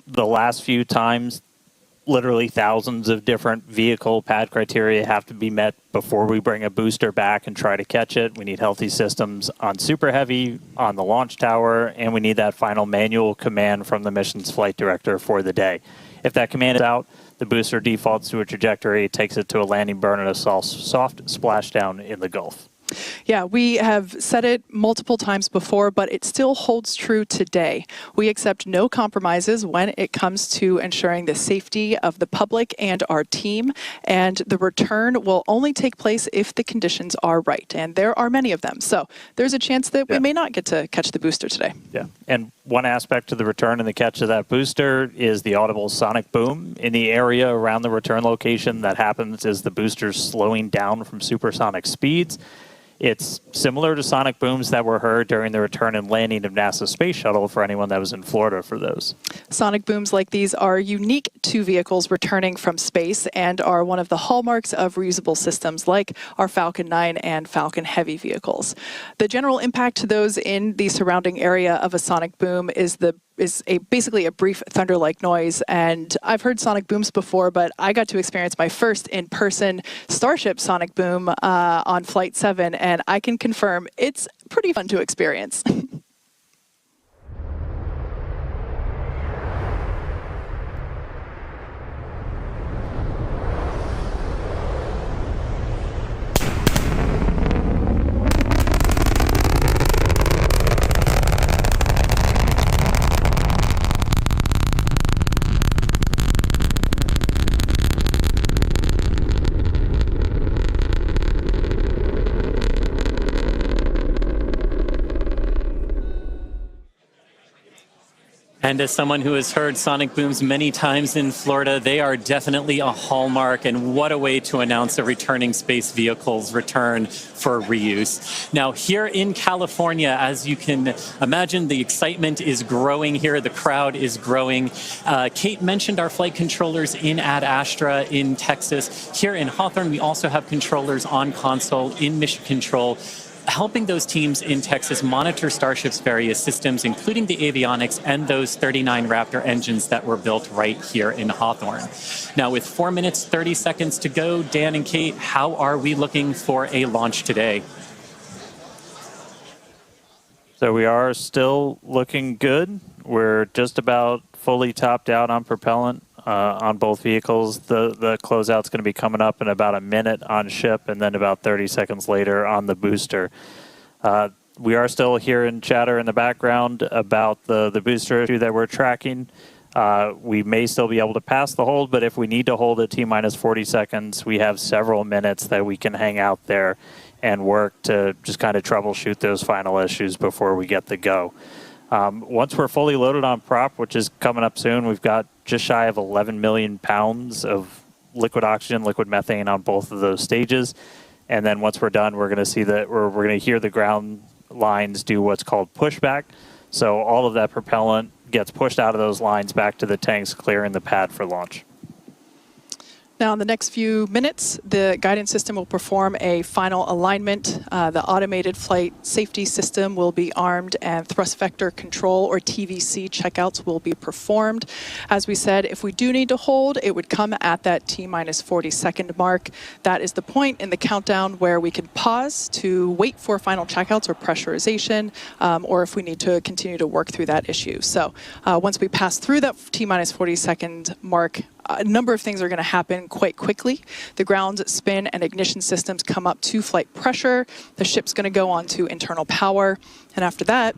the last few times, literally thousands of different vehicle pad criteria have to be met before we bring a booster back and try to catch it. We need healthy systems on Super Heavy, on the launch tower, and we need that final manual command from the mission's flight director for the day. If that command is out, the booster defaults to a trajectory, takes it to a landing burn and a soft splashdown in the Gulf. Yeah, we have said it multiple times before, but it still holds true today. We accept no compromises when it comes to ensuring the safety of the public and our team, and the return will only take place if the conditions are right, and there are many of them. So there's a chance that we may not get to catch the booster today. Yeah, and one aspect to the return and the catch of that booster is the audible sonic boom in the area around the return location. That happens as the booster's slowing down from supersonic speeds. It's similar to sonic booms that were heard during the return and landing of NASA's space shuttle for anyone that was in Florida for those. Sonic booms like these are unique to vehicles returning from space and are one of the hallmarks of reusable systems like our Falcon 9 and Falcon Heavy vehicles. The general impact to those in the surrounding area of a sonic boom is basically a brief thunder-like noise, and I've heard sonic booms before, but I got to experience my first in-person Starship sonic boom on Flight 7, and I can confirm it's pretty fun to experience. And as someone who has heard sonic booms many times in Florida, they are definitely a hallmark, and what a way to announce a returning space vehicle's return for reuse. Now, here in California, as you can imagine, the excitement is growing here. The crowd is growing. Kate mentioned our flight controllers in Ad Astra in Texas. Here in Hawthorne, we also have controllers on console in Mission Control, helping those teams in Texas monitor Starship's various systems, including the avionics and those 39 Raptor engines that were built right here in Hawthorne. Now, with 4 minutes, 30 seconds to go, Dan and Kate, how are we looking for a launch today? So we are still looking good. We're just about fully topped out on propellant on both vehicles. The closeout's going to be coming up in about a minute on ship, and then about 30 seconds later on the booster. We are still hearing chatter in the background about the booster issue that we're tracking. We may still be able to pass the hold, but if we need to hold at T-minus 40 seconds, we have several minutes that we can hang out there and work to just kind of troubleshoot those final issues before we get the go. Once we're fully loaded on prop, which is coming up soon, we've got just shy of 11 million pounds of liquid oxygen, liquid methane on both of those stages. And then once we're done, we're going to see that we're going to hear the ground lines do what's called pushback. So all of that propellant gets pushed out of those lines back to the tanks, clearing the pad for launch. Now, in the next few minutes, the guidance system will perform a final alignment. The automated flight safety system will be armed, and thrust vector control, or TVC, checkouts will be performed. As we said, if we do need to hold, it would come at that T-minus 40-second mark. That is the point in the countdown where we can pause to wait for final checkouts or pressurization, or if we need to continue to work through that issue. So once we pass through that T-minus 40-second mark, a number of things are going to happen quite quickly. The ground spin and ignition systems come up to flight pressure. The ship's going to go on to internal power. And after that,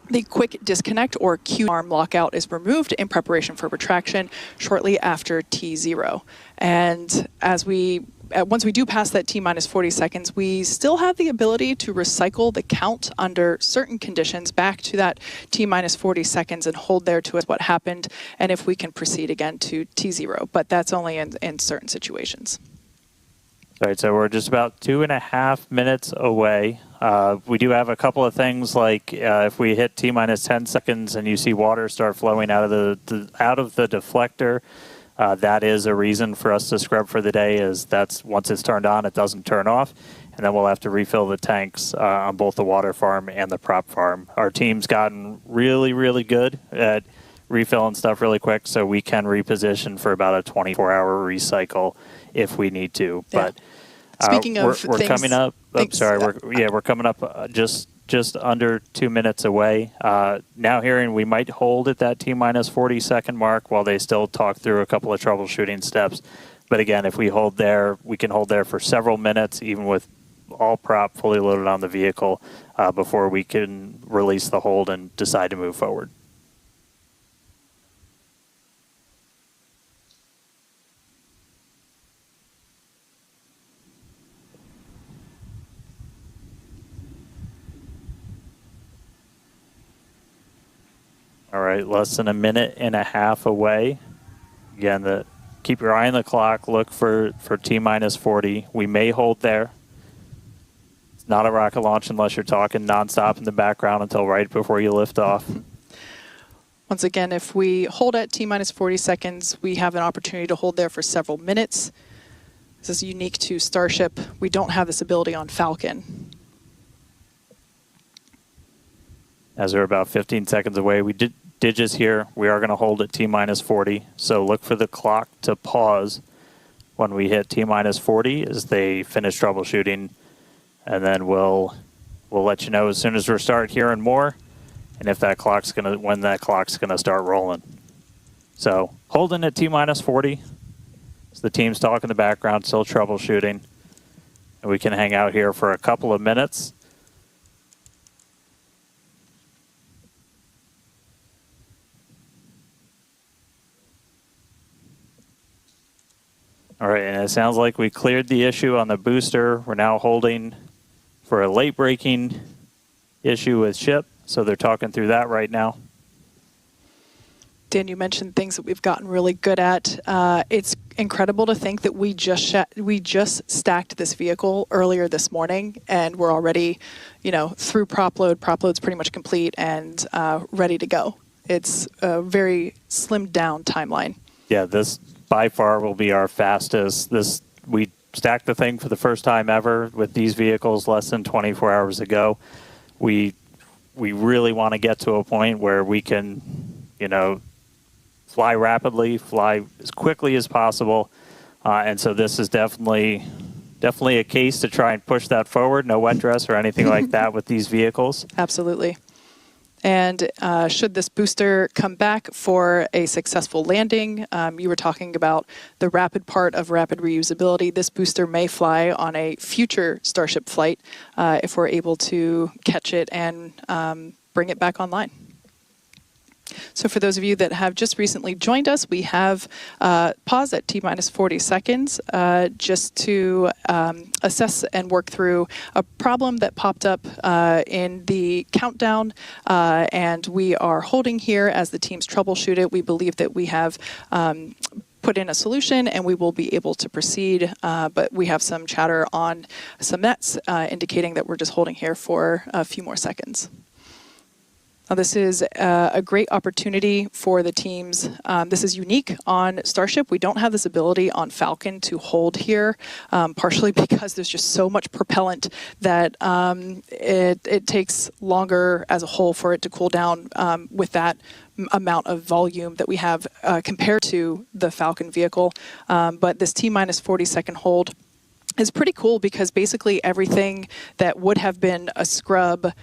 the quick disconnect or Q arm lockout is removed in preparation for retraction shortly after T0. And once we do pass that T-minus 40 seconds, we still have the ability to recycle the count under certain conditions back to that T-minus 40 seconds and hold there to us what happened, and if we can proceed again to T0. But that's only in certain situations. All right, so we're just about 2.5 minutes away. We do have a couple of things like if we hit T-minus 10 seconds and you see water start flowing out of the deflector, that is a reason for us to scrub for the day, is that's once it's turned on, it doesn't turn off. And then we'll have to refill the tanks on both the water farm and the prop farm. Our team's gotten really, really good at refilling stuff really quick, so we can reposition for about a 24-hour recycle if we need to. Yeah. But Speaking of we're things, coming up. things, Sorry, we're coming up just under 2 minutes away. Now hearing we might hold at that T-minus 40-second mark while they still talk through a couple of troubleshooting steps. But again, if we hold there, we can hold there for several minutes, even with all prop fully loaded on the vehicle, before we can release the hold and decide to move forward. All right, less than a minute and a half away. Again, keep your eye on the clock. Look for T-minus 40. We may hold there. It's not a rocket launch unless you're talking nonstop in the background until right before you lift off. Once again, if we hold at T-minus 40 seconds, we have an opportunity to hold there for several minutes. This is unique to Starship. We don't have this ability on Falcon. As we're about 15 seconds away, we did just here. We are going to hold at T-minus 40. So look for the clock to pause when we hit T-minus 40 as they finish troubleshooting. And then we'll let you know as soon as we start hearing more, and if that when that clock's gonna start rolling. So holding at T-minus 40. So the team's talking in the background, still troubleshooting, and we can hang out here for a couple of minutes. All right, and it sounds like we cleared the issue on the booster. We're now holding for a late breaking issue with ship, so they're talking through that right now. Dan, you mentioned things that we've gotten really good at. It's incredible to think that we just stacked this vehicle earlier this morning, and we're already, through prop load. Prop load's pretty much complete and ready to go. It's a very slimmed down timeline. Yeah, this by far will be our fastest. We stacked the thing for the first time ever with these vehicles less than 24 hours ago. We really want to get to a point where we can, fly rapidly, fly as quickly as possible. And so this is definitely a case to try and push that forward. No wet dress or anything like that with these vehicles. Absolutely. And should this booster come back for a successful landing, you were talking about the rapid part of rapid reusability. This booster may fly on a future Starship flight if we're able to catch it and bring it back online. So for those of you that have just recently joined us, we have paused at T-minus 40 seconds just to assess and work through a problem that popped up in the countdown, and we are holding here as the teams troubleshoot it. We believe that we have put in a solution and we will be able to proceed, but we have some chatter on some nets indicating that we're just holding here for a few more seconds. Now, this is a great opportunity for the teams. This is unique on Starship. We don't have this ability on Falcon to hold here, partially because there's just so much propellant that it takes longer as a whole for it to cool down with that amount of volume that we have compared to the Falcon vehicle. But this T-minus 40-second hold is pretty cool because basically everything that would have been a scrub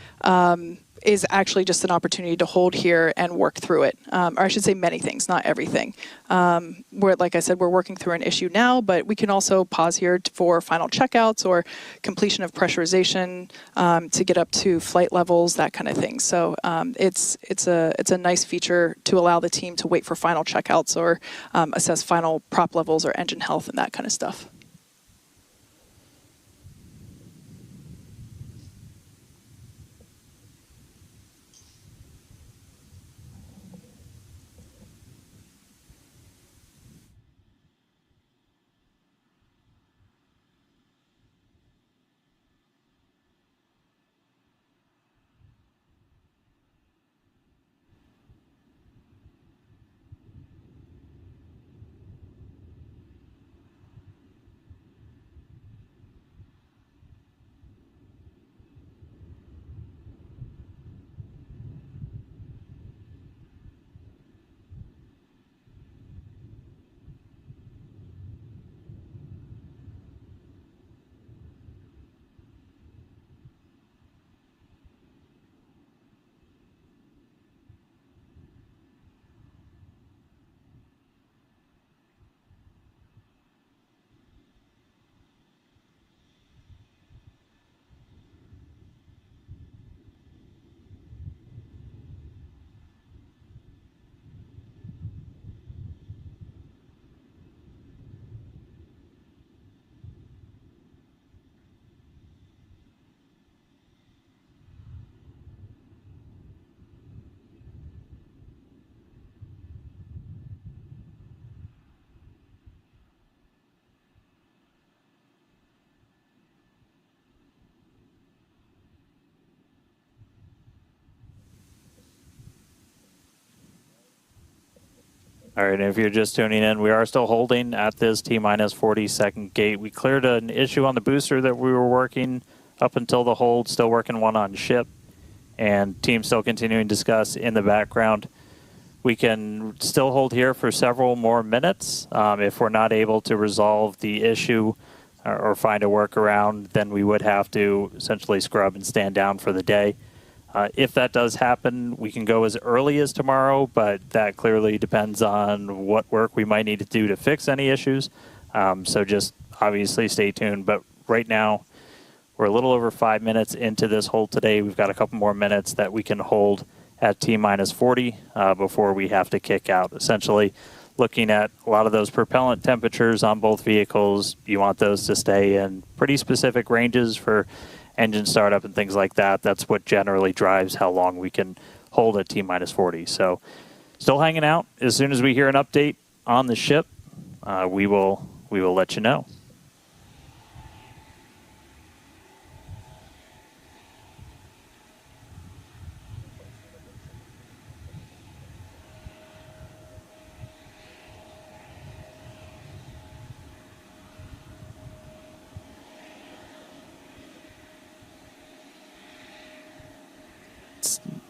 is actually just an opportunity to hold here and work through it. Or I should say many things, not everything. Like I said, we're working through an issue now, but we can also pause here for final checkouts or completion of pressurization to get up to flight levels, that kind of thing. So it's a nice feature to allow the team to wait for final checkouts or assess final prop levels or engine health and that kind of stuff. All right, and if you're just tuning in, we are still holding at this T-minus 40-second gate. We cleared an issue on the booster that we were working up until the hold, still working one on ship, and team still continuing to discuss in the background. We can still hold here for several more minutes. If we're not able to resolve the issue or find a workaround, then we would have to essentially scrub and stand down for the day. If that does happen, we can go as early as tomorrow, but that clearly depends on what work we might need to do to fix any issues. So just obviously stay tuned. But right now, we're a little over 5 minutes into this hold today. We've got a couple more minutes that we can hold at T-minus 40 before we have to kick out. Essentially, looking at a lot of those propellant temperatures on both vehicles, you want those to stay in pretty specific ranges for engine startup and things like that. That's what generally drives how long we can hold at T-minus 40. So still hanging out. As soon as we hear an update on the ship, we will let you know.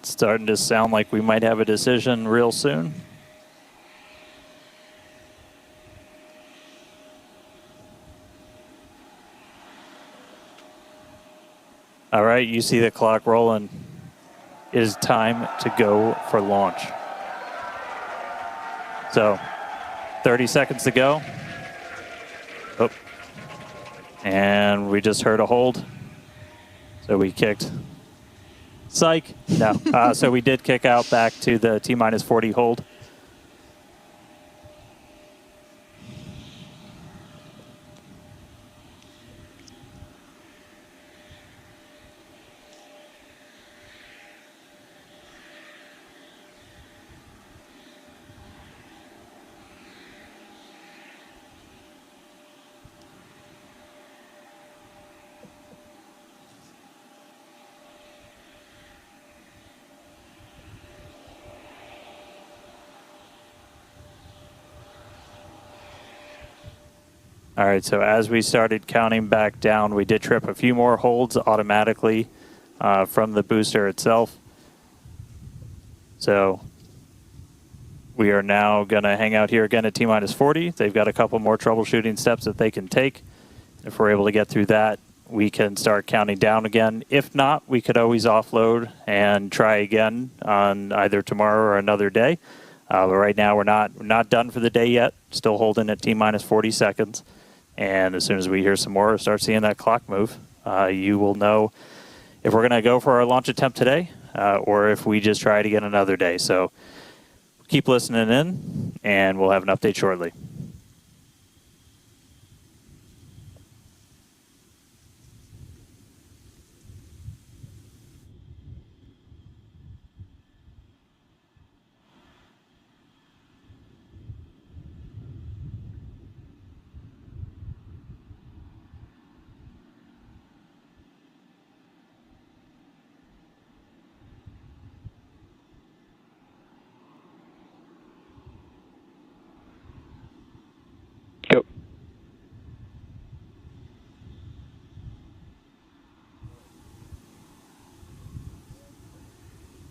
Starting to sound like we might have a decision real soon. All right, you see the clock rolling. It is time to go for launch. So, 30 seconds to go. Oh. And we just heard a hold. So we kicked. Psych. No. So we did kick out back to the T-minus 40 hold. All right, so as we started counting back down, we did trip a few more holds automatically from the booster itself. So we are now going to hang out here again at T-minus 40. They've got a couple more troubleshooting steps that they can take. If we're able to get through that, we can start counting down again. If not, we could always offload and try again on either tomorrow or another day. But right now, we're not done for the day yet. Still holding at T-minus 40 seconds. And as soon as we hear some more or start seeing that clock move, you will know if we're going to go for our launch attempt today or if we just try it again another day. So keep listening in, and we'll have an update shortly. Go.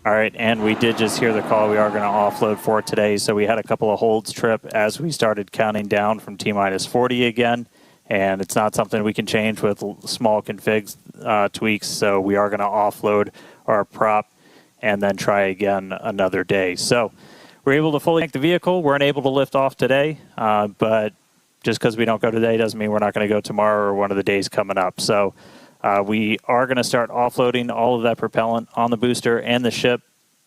All right, and we did just hear the call. We are going to offload for today. So we had a couple of holds trip as we started counting down from T-minus 40 again. And it's not something we can change with small config tweaks. So we are going to offload our prop and then try again another day. So we're able to fully tank the vehicle. We're unable to lift off today, but just because we don't go today doesn't mean we're not going to go tomorrow or one of the days coming up. So we are going to start offloading all of that propellant on the booster and the ship.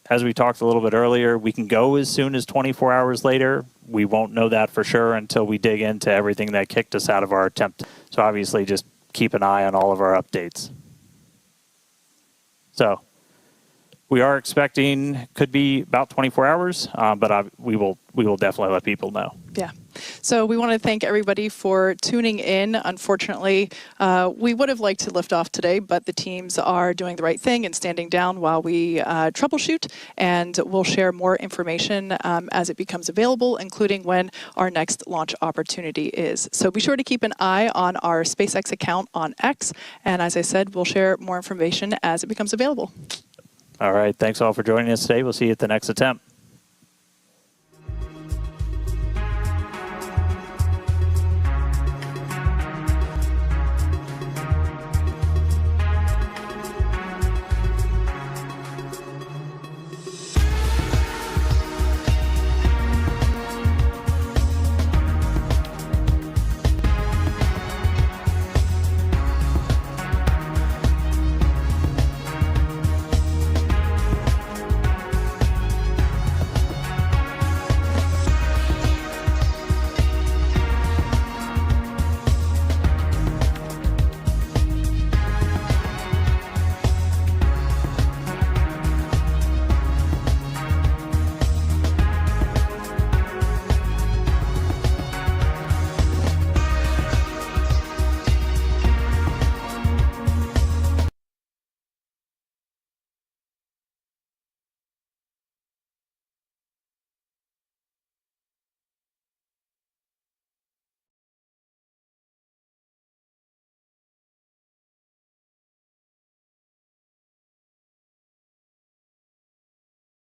As we talked a little bit earlier, we can go as soon as 24 hours later. We won't know that for sure until we dig into everything that kicked us out of our attempt. So obviously just keep an eye on all of our updates. So we are expecting could be about 24 hours, but we will definitely let people know. Yeah. So we want to thank everybody for tuning in. Unfortunately, we would have liked to lift off today, but the teams are doing the right thing and standing down while we troubleshoot, and we'll share more information as it becomes available, including when our next launch opportunity is. So be sure to keep an eye on our SpaceX account on X, and as I said, we'll share more information as it becomes available. All right. Thanks all for joining us today. We'll see you at the next attempt.